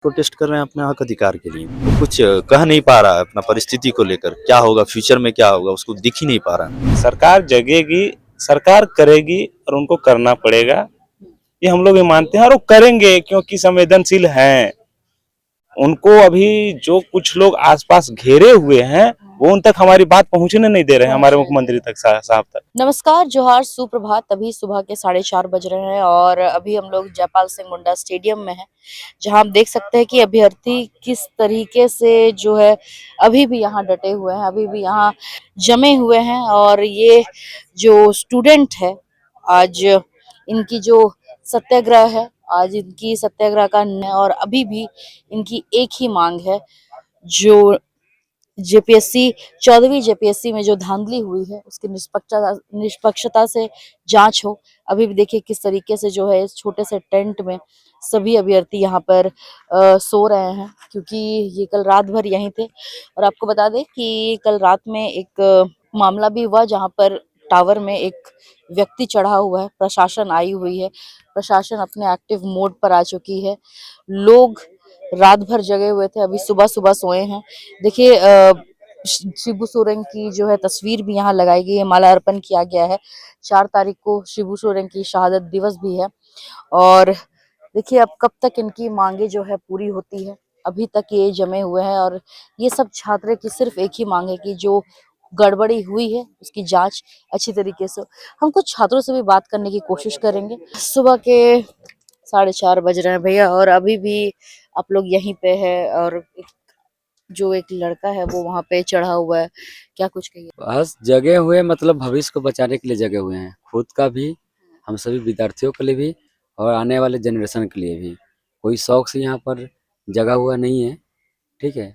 Protest कर रहे हैं अपने हक अधिकार के लिए। वो कुछ कह नहीं पा रहा है अपना परिस्थिति को लेकर, क्या होगा फ्यूचर में क्या होगा उसको दिख ही नहीं पा रहा है। सरकार जगेगी, सरकार करेगी और उनको करना पड़ेगा। ये हम लोग ये मानते हैं और वो करेंगे क्योंकि संवेदनशील हैं। उनको अभी जो कुछ लोग आसपास घेरे हुए हैं वो उन तक हमारी बात पहुंचने नहीं दे रहे हैं, हमारे मुख्यमंत्री तक, साहब तक। नमस्कार, जोहार, सुप्रभात। अभी सुबह के 4:30 बज रहे हैं और अभी हम लोग जयपाल सिंह मुंडा स्टेडियम में हैं, जहां आप देख सकते हैं कि अभ्यर्थी किस तरीके से जो है अभी भी यहाँ डटे हुए हैं, अभी भी यहाँ जमे हुए हैं। और ये जो स्टूडेंट है, आज इनकी जो सत्याग्रह है, आज इनकी सत्याग्रह का और अभी भी इनकी एक ही मांग है, जो जेपीएससी 14वीं जेपीएससी में जो धांधली हुई है उसकी निष्पक्षता से जांच हो। अभी भी देखिए किस तरीके से जो है इस छोटे से टेंट में सभी अभ्यर्थी यहाँ पर सो रहे हैं, क्योंकि ये कल रात भर यहीं थे। और आपको बता दें कि कल रात में एक मामला भी हुआ जहाँ पर टावर में एक व्यक्ति चढ़ा हुआ है, प्रशासन आई हुई है, प्रशासन अपने एक्टिव मोड पर आ चुकी है। लोग रात भर जगे हुए थे, अभी सुबह सुबह सोए हैं। देखिए शिबू सोरेन की जो है तस्वीर भी यहाँ लगाई गई है, माला अर्पण किया गया है। 4 तारीख को शिबू सोरेन की शहादत दिवस भी है। और देखिए अब कब तक इनकी मांगे जो है पूरी होती है। अभी तक ये जमे हुए हैं और ये सब छात्र की सिर्फ एक ही मांग है कि जो गड़बड़ी हुई है उसकी जांच अच्छी तरीके से। हम कुछ छात्रों से भी बात करने की कोशिश करेंगे। सुबह के 4:30 बज रहे हैं भैया, और अभी भी आप लोग यहीं पे है और जो एक लड़का है वो वहां पे चढ़ा हुआ है, क्या कुछ कहिए। बस जगे हुए मतलब भविष्य को बचाने के लिए जगे हुए हैं, खुद का भी, हम सभी विद्यार्थियों के लिए भी और आने वाले जनरेशन के लिए भी। कोई शौक से यहाँ पर जगा हुआ नहीं है, ठीक है।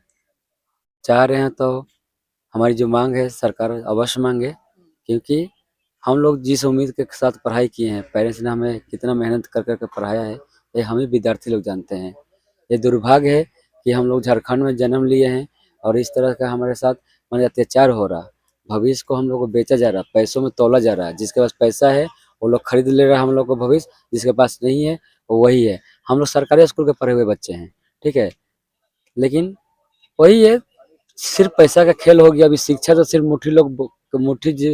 चाह रहे हैं तो हमारी जो मांग है सरकार अवश्य मांगे, क्योंकि हम लोग जिस उम्मीद के साथ पढ़ाई किए हैं, पेरेंट्स ने हमें कितना मेहनत कर कर के पढ़ाया है, ये हम ही विद्यार्थी लोग जानते हैं। ये दुर्भाग्य है कि हम लोग झारखंड में जन्म लिए हैं और इस तरह का हमारे साथ माने अत्याचार हो रहा। भविष्य को हम लोग को बेचा जा रहा, पैसों में तौला जा रहा है। जिसके पास पैसा है वो लोग खरीद ले रहा है हम लोग को भविष्य, जिसके पास नहीं है वो वही है। हम लोग सरकारी स्कूल के पढ़े हुए बच्चे हैं, ठीक है, लेकिन वही है, सिर्फ पैसा का खेल हो गया। अभी शिक्षा तो सिर्फ मुट्ठी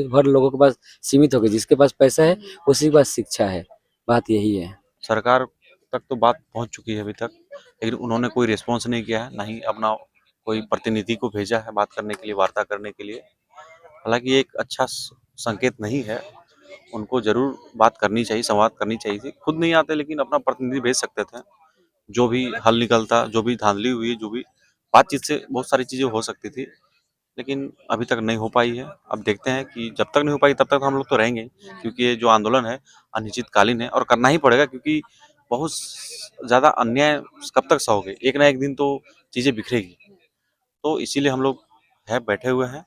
भर लोगों के पास सीमित हो गई। जिसके पास पैसा है उसी के पास शिक्षा है, बात यही है। सरकार तक तो बात पहुंच चुकी है अभी तक, लेकिन उन्होंने कोई रिस्पॉन्स नहीं किया है, ना ही अपना कोई प्रतिनिधि को भेजा है बात करने के लिए, वार्ता करने के लिए। हालांकि ये एक अच्छा संकेत नहीं है, उनको जरूर बात करनी चाहिए, संवाद करनी चाहिए थी। खुद नहीं आते लेकिन अपना प्रतिनिधि भेज सकते थे। जो भी हल निकलता, जो भी धांधली हुई, जो भी बातचीत से बहुत सारी चीजें हो सकती थी, लेकिन अभी तक नहीं हो पाई है। अब देखते हैं कि जब तक नहीं हो पाई तब तक हम लोग तो रहेंगे, क्योंकि ये जो आंदोलन है अनिश्चितकालीन है और करना ही पड़ेगा, क्योंकि बहुत ज़्यादा अन्याय कब तक सहोगे, एक ना एक दिन तो चीज़ें बिखरेगी। तो इसीलिए हम लोग बैठे हुए हैं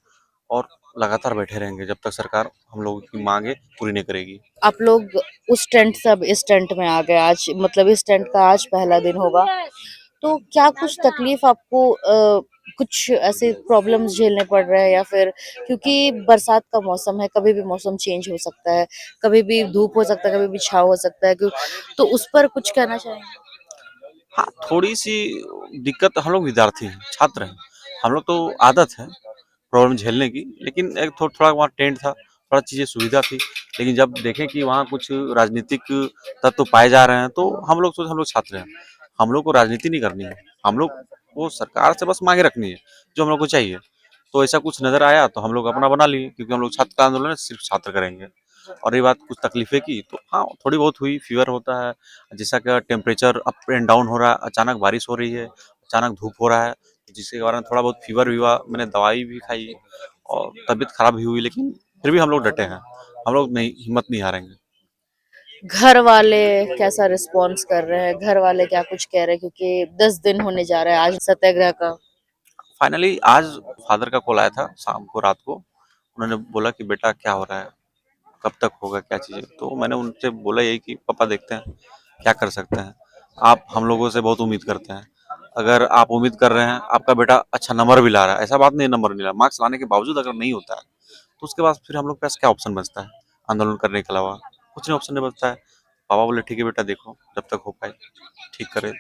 और लगातार बैठे रहेंगे जब तक सरकार हम लोगों की मांगे पूरी नहीं करेगी। आप लोग उस टेंट से अब इस टेंट में आ गए, आज मतलब इस टेंट का आज पहला दिन होगा, तो क्या कुछ तकलीफ आपको कुछ ऐसे प्रॉब्लम्स झेलने पड़ रहे हैं, या फिर क्योंकि बरसात का मौसम है, कभी भी मौसम चेंज हो सकता है, कभी भी धूप हो सकता है, कभी भी छाव हो सकता है, तो उस पर कुछ कहना चाहेंगे। हाँ, थोड़ी सी दिक्कत, हम लोग विद्यार्थी हैं, छात्र हैं, हम लोग तो आदत है प्रॉब्लम झेलने की, लेकिन एक थोड़ा वहाँ टेंट था, थोड़ा चीज़ें सुविधा थी। लेकिन जब देखें कि वहाँ कुछ राजनीतिक तत्व पाए जा रहे हैं तो हम लोग छात्र हैं, हम लोग को राजनीति नहीं करनी है, हम लोग को सरकार से बस मांगे रखनी है जो हम लोग को चाहिए। तो ऐसा कुछ नजर आया तो हम लोग अपना बना लिए, क्योंकि हम लोग छात्र का आंदोलन है, सिर्फ छात्र करेंगे। और रही बात कुछ तकलीफें की, तो हाँ थोड़ी बहुत हुई, फीवर होता है, जैसा कि टेम्परेचर अप एंड डाउन हो रहा है, अचानक बारिश हो रही है, अचानक धूप हो रहा है, जिसके कारण थोड़ा बहुत फीवर भी हुआ। मैंने दवाई भी खाई और तबीयत खराब भी हुई, लेकिन फिर भी हम लोग डटे हैं, हम लोग नहीं, हिम्मत नहीं हारेंगे। घर वाले कैसा रिस्पॉन्स कर रहे हैं, घर वाले क्या कुछ कह रहे हैं, क्योंकि 10 दिन होने जा रहा है आज सत्याग्रह का। फाइनली आज फादर का कॉल आया था शाम को, रात को। उन्होंने बोला कि बेटा क्या हो रहा है, कब तक होगा, क्या चीज़ें। तो मैंने उनसे बोला यही कि पापा देखते हैं क्या कर सकते हैं, आप हम लोगों से बहुत उम्मीद करते हैं, अगर आप उम्मीद कर रहे हैं, आपका बेटा अच्छा नंबर भी ला रहा है, ऐसा बात नहीं नंबर नहीं ला, मार्क्स लाने के बावजूद अगर नहीं होता है तो उसके बाद फिर हम लोग के पास क्या ऑप्शन बचता है, आंदोलन करने के अलावा कुछ नहीं ऑप्शन नहीं बचता है। पापा बोले ठीक है बेटा, देखो जब तक हो पाए ठीक करे।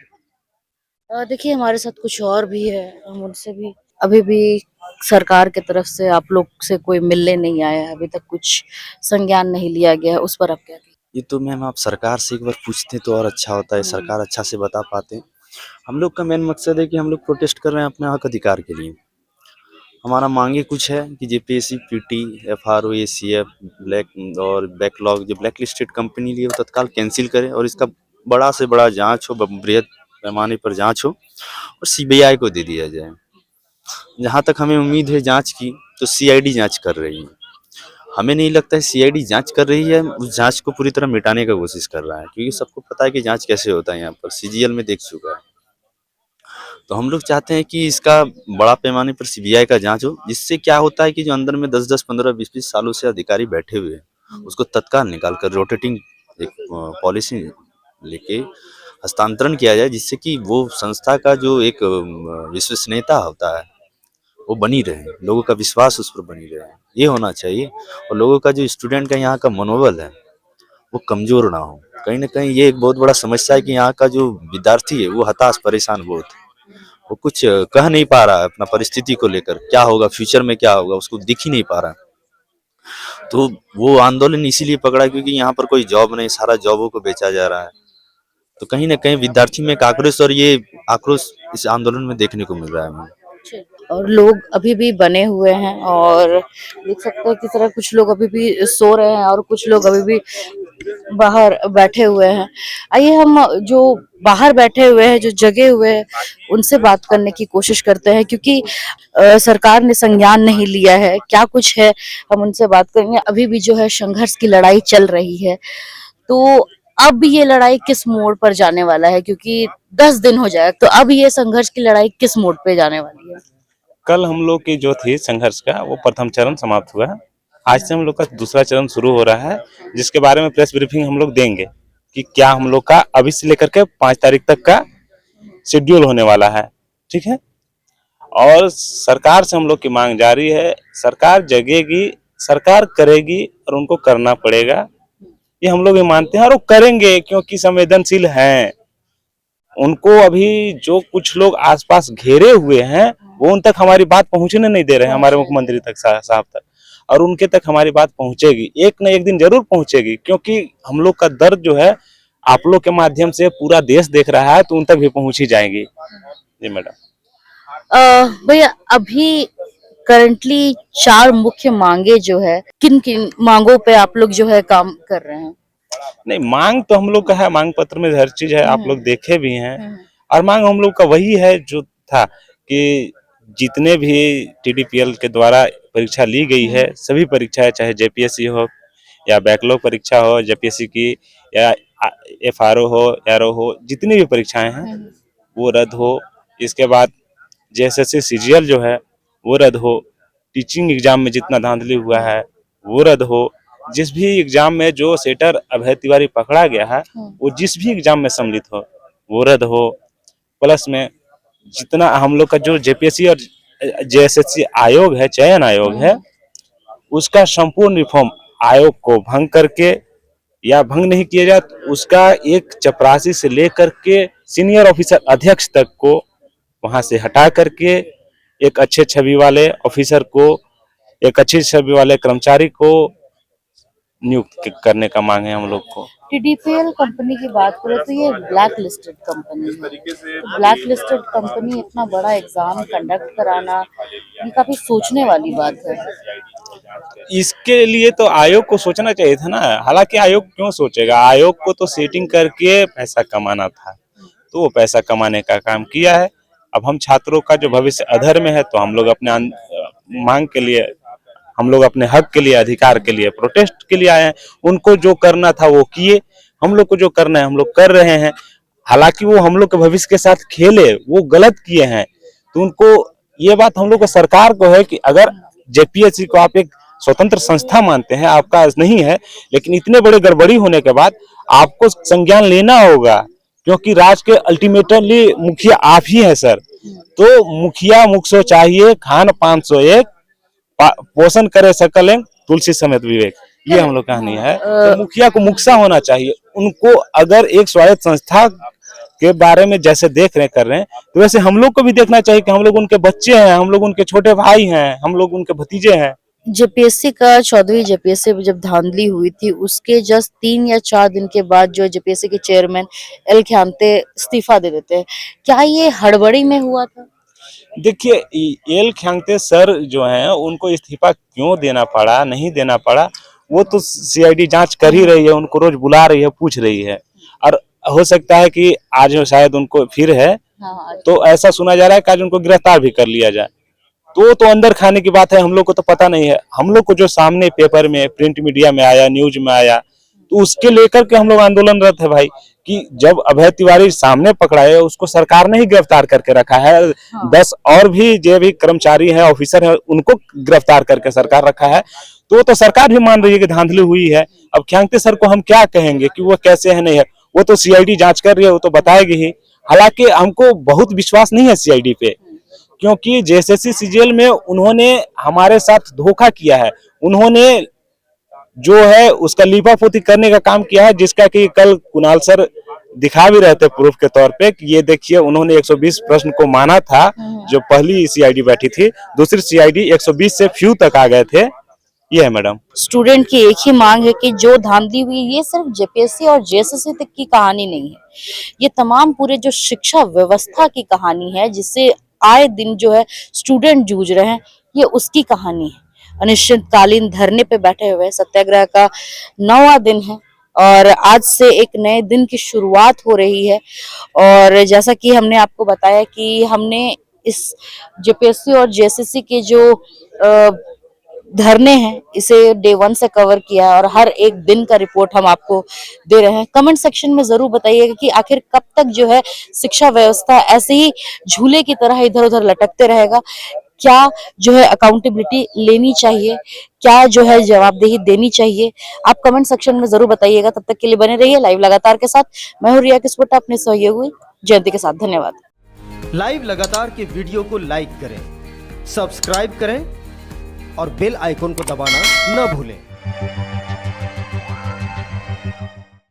देखिए हमारे साथ कुछ और भी है, हम उनसे भी अभी भी सरकार की तरफ से आप लोग से कोई मिलने नहीं आया है, अभी तक कुछ संज्ञान नहीं लिया गया है, उस पर आप क्या कहेंगे? ये तो मैम आप सरकार से एक बार पूछते तो और अच्छा होता है, सरकार अच्छा से बता पाते। हम लोग का मेन मकसद है कि हम लोग प्रोटेस्ट कर रहे हैं अपने हक अधिकार के लिए। हमारा मांगे कुछ है कि JPSC, PT, FRO, ACF, black और बैकलॉग जो ब्लैक लिस्टेड कंपनी लिए वो तत्काल कैंसिल करें और इसका बड़ा से बड़ा जांच हो, बृहद पैमाने पर जांच हो और सीबीआई को दे दिया जाए। जहाँ तक हमें उम्मीद है जांच की, तो सीआईडी जांच कर रही है। हमें नहीं लगता है सीआईडी जांच कर रही है, उस जांच को पूरी तरह मिटाने का कोशिश कर रहा है, क्योंकि सबको पता है कि जांच कैसे होता है, यहाँ पर सीजीएल में देख चुका है। तो हम लोग चाहते हैं कि इसका बड़ा पैमाने पर सीबीआई का जांच हो, जिससे क्या होता है कि जो अंदर में 10-10, 15, 20-20 सालों से अधिकारी बैठे हुए हैं, उसको तत्काल निकाल कर रोटेटिंग एक पॉलिसी लेके हस्तांतरण किया जाए, जिससे कि वो संस्था का जो एक विश्वसनीयता होता है वो बनी रहे, लोगों का विश्वास उस पर बनी रहे, ये होना चाहिए। और लोगों का जो स्टूडेंट का यहाँ का मनोबल है वो कमजोर ना हो। कहीं ना कहीं ये एक बहुत बड़ा समस्या है कि यहाँ का जो विद्यार्थी है वो हताश परेशान बहुत है। वो कुछ कह नहीं पा रहा है अपना परिस्थिति को लेकर, क्या होगा फ्यूचर में, क्या होगा उसको दिख ही नहीं पा रहा है। तो वो आंदोलन इसीलिए पकड़ा क्योंकि यहाँ पर कोई जॉब नहीं, सारा जॉबों को बेचा जा रहा है। तो कहीं ना कहीं विद्यार्थी में एक आक्रोश, और ये आक्रोश इस आंदोलन में देखने को मिल रहा है हमें। और लोग अभी भी बने हुए हैं और देख सकते हैं किस तरह कुछ लोग अभी भी सो रहे हैं और कुछ लोग अभी भी बाहर बैठे हुए हैं। आइए हम जो बाहर बैठे हुए हैं, जो जगे हुए हैं, उनसे बात करने की कोशिश करते हैं, क्योंकि सरकार ने संज्ञान नहीं लिया है, क्या कुछ है हम उनसे बात करेंगे। अभी भी जो है संघर्ष की लड़ाई चल रही है, तो अब ये लड़ाई किस मोड़ पर जाने वाला है, क्योंकि 10 दिन हो जाए, तो अब ये संघर्ष की लड़ाई किस मोड़ पे जाने वाली है? कल हम लोग की जो थी संघर्ष का वो प्रथम चरण समाप्त हुआ है। आज से हम लोग का दूसरा चरण शुरू हो रहा है, जिसके बारे में प्रेस ब्रीफिंग हम लोग देंगे कि क्या हम लोग का अभी से लेकर के 5 तारीख तक का शेड्यूल होने वाला है। ठीक है। और सरकार से हम लोग की मांग जारी है, सरकार जगेगी, सरकार करेगी और उनको करना पड़ेगा, ये हम लोग ये मानते हैं और वो करेंगे क्योंकि संवेदनशील हैं। उनको अभी जो कुछ लोग आसपास घेरे हुए हैं वो उन तक हमारी बात पहुंचने नहीं दे रहे हैं, हमारे मुख्यमंत्री तक, साहब तक। और उनके तक हमारी बात पहुंचेगी, एक न एक दिन जरूर पहुंचेगी, क्योंकि हम लोग का दर्द जो है आप लोग के माध्यम से पूरा देश देख रहा है, तो उन तक भी पहुंच ही जाएगी। जी मैडम। भैया अभी करंटली 4 मुख्य मांगे जो है, किन किन मांगों पे आप लोग जो है काम कर रहे हैं? नहीं, मांग तो हम लोग का है, मांग पत्र में हर चीज है, आप लोग देखे भी हैं। और मांग हम लोग का वही है जो था कि जितने भी टीडीपीएल के द्वारा परीक्षा ली गई है, सभी परीक्षाएं, चाहे जेपीएससी हो या बैकलॉग परीक्षा हो जेपीएससी की, या एफआरओ हो, एआरओ हो, जितनी भी परीक्षाएं हैं वो रद्द हो। इसके बाद जेएसएससी सीजीएल जो है वो रद्द हो। टीचिंग एग्जाम में जितना धांधली हुआ है वो रद्द हो। जिस भी एग्जाम में जो सेटर अभय तिवारी पकड़ा गया है, वो जिस भी एग्जाम में सम्मिलित हो वो रद्द हो। प्लस में जितना हम लोग का जो जेपीएससी और जेएसएससी आयोग है, चयन आयोग है, उसका संपूर्ण रिफॉर्म आयोग को भंग करके, या भंग नहीं किया जाए तो उसका एक चपरासी से लेकर के सीनियर ऑफिसर अध्यक्ष तक को वहां से हटा करके एक अच्छे छवि वाले ऑफिसर को, एक अच्छी छवि वाले कर्मचारी को नियुक्त करने का मांग है हम लोग को। टीडीपीएल कंपनी की बात करें तो ये ब्लैक लिस्टेड कंपनी है, तो ब्लैक लिस्टेड कंपनी इतना बड़ा एग्जाम कंडक्ट कराना, ये काफी सोचने वाली बात है। इसके लिए तो आयोग को सोचना चाहिए था ना। हालांकि आयोग क्यों सोचेगा, आयोग को तो सेटिंग करके पैसा कमाना था, तो वो पैसा कमाने का काम किया है। अब हम छात्रों का जो भविष्य अधर में है, तो हम लोग अपने मांग के लिए, हम लोग अपने हक के लिए, अधिकार के लिए प्रोटेस्ट के लिए आए हैं। उनको जो करना था वो किए, हम लोग को जो करना है हम लोग कर रहे हैं। हालांकि वो हम लोग के भविष्य के साथ खेले, वो गलत किए हैं, तो उनको ये बात हम लोग को, सरकार को है कि अगर जेपीएससी को आप एक स्वतंत्र संस्था मानते हैं, आपका नहीं है, लेकिन इतने बड़े गड़बड़ी होने के बाद आपको संज्ञान लेना होगा, क्योंकि राज्य के अल्टीमेटली मुखिया आप ही हैं सर। तो मुखिया मुख सो चाहिए, खान 501, पोषण करे सकल अंग, तुलसी समेत विवेक, ये हम लोग कहानी है। तो मुखिया को मुखसा होना चाहिए। उनको अगर एक स्वायत्त संस्था उसके बारे में जैसे देख रहे कर रहे हैं, तो वैसे हम लोग को भी देखना चाहिए कि हम लोग उनके बच्चे हैं, हम लोग उनके छोटे भाई हैं, हम लोग उनके भतीजे हैं। जेपीएससी का 14वीं जेपीएससी में जब धांधली हुई थी उसके जस्ट 3 या 4 दिन के बाद जो जेपीएससी के चेयरमैन एल ख्यांते इस्तीफा दे देते हैं, क्या ये हड़बड़ी में हुआ था? देखिए एल ख्यांते सर जो हैं उनको इस्तीफा क्यों देना पड़ा, नहीं देना पड़ा, वो तो सीआईडी जांच कर ही रही है, उनको रोज बुला रही है, पूछ रही है। और हो सकता है कि आज शायद उनको फिर है, हाँ, तो ऐसा सुना जा रहा है कि आज उनको गिरफ्तार भी कर लिया जाए। तो अंदर खाने की बात है, हम लोग को तो पता नहीं है। हम लोग को जो सामने पेपर में, प्रिंट मीडिया में आया, न्यूज में आया, तो उसके लेकर के हम लोग आंदोलनरत है भाई, कि जब अभय तिवारी सामने पकड़ा है, उसको सरकार ने ही गिरफ्तार करके रखा है। हाँ। 10 और भी जो भी कर्मचारी है, ऑफिसर है, उनको गिरफ्तार करके सरकार रखा है। तो सरकार भी मान रही है कि धांधली हुई है। अब ख्यांते सर को हम क्या कहेंगे कि वो कैसे है, नहीं है, वो तो सीआईडी जांच कर रही है, वो तो बताएगी ही। हालांकि हमको बहुत विश्वास नहीं है सीआईडी पे, क्योंकि जेएसएससी सीजीएल में उन्होंने हमारे साथ धोखा किया है। उन्होंने जो है उसका लीपापोती करने का काम किया है, जिसका कि कल कुणाल सर दिखा भी रहे थे प्रूफ के तौर पे कि ये देखिए उन्होंने 120 प्रश्न को माना था। जो पहली सीआईडी बैठी थी, दूसरी सीआईडी 120 से फ्यू तक आ गए थे। ये है मैडम। स्टूडेंट की एक ही मांग है कि जो धांधली हुई ये सिर्फ जेपीएससी और जेएसएससी तक की कहानी नहीं है, ये तमाम पूरे जो शिक्षा व्यवस्था की कहानी है, जिससे आए दिन जो है स्टूडेंट जूझ रहे हैं, ये उसकी कहानी है। अनिश्चितकालीन धरने पे बैठे हुए सत्याग्रह का 9वां दिन है और आज से एक नए दिन की शुरुआत हो रही है। और जैसा कि हमने आपको बताया कि हमने इस जेपीएससी और जेएसएससी के जो धरने हैं इसे डे 1 से कवर किया है और हर एक दिन का रिपोर्ट हम आपको दे रहे हैं। कमेंट सेक्शन में जरूर बताइएगा कि आखिर कब तक जो है शिक्षा व्यवस्था ऐसे ही झूले की तरह इधर उधर लटकते रहेगा। क्या जो है अकाउंटेबिलिटी लेनी चाहिए, क्या जो है जवाबदेही देनी चाहिए, आप कमेंट सेक्शन में जरूर बताइएगा। तब तक के लिए बने रहिए लाइव लगातार के साथ। मैं हूं रिया किस्वटा अपने सहयोगी जयंती के साथ। धन्यवाद। लाइव लगातार के वीडियो को लाइक करें, सब्सक्राइब करें और बेल आइकन को दबाना न भूलें।